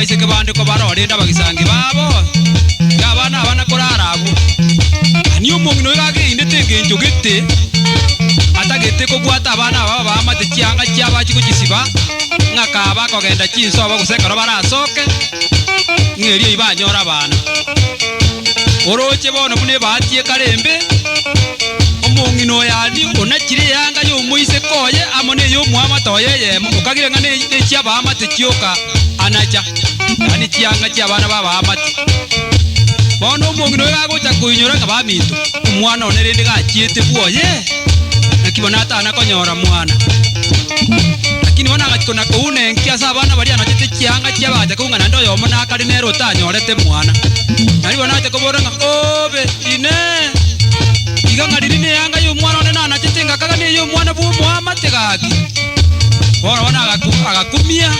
ise kebande ko barorenda bagisangi babo gabana abana korarabu ani omongino gaginde tengenjo gete atagete ko gwata abana baba bamate kianga kyabachi kugisiba ngakaba kogenda chinso baguseka barasoke ngeri ibanyora abana oroche bono bune batie karembe omongino yani onakire yanga yo moise koye amone yo mwama toye ye mukagire ngane ekyaba amate kyoka anacha yani kianga kyabana baba amate bono omongino gagocha kuinyora ngabamito omwana onerende gachiete bwoye nakibona atana konyora mwana lakini wana gakona kuune nkiasa abana bari anachete kianga kyabaje kungana ndo yo mona akari nero tanyorete mwana nari bona ate koboranga obe ine iganga dirine yanga yo mwana one na anachete ngakaga ne yo mwana bu mwamate gaki bona agakumia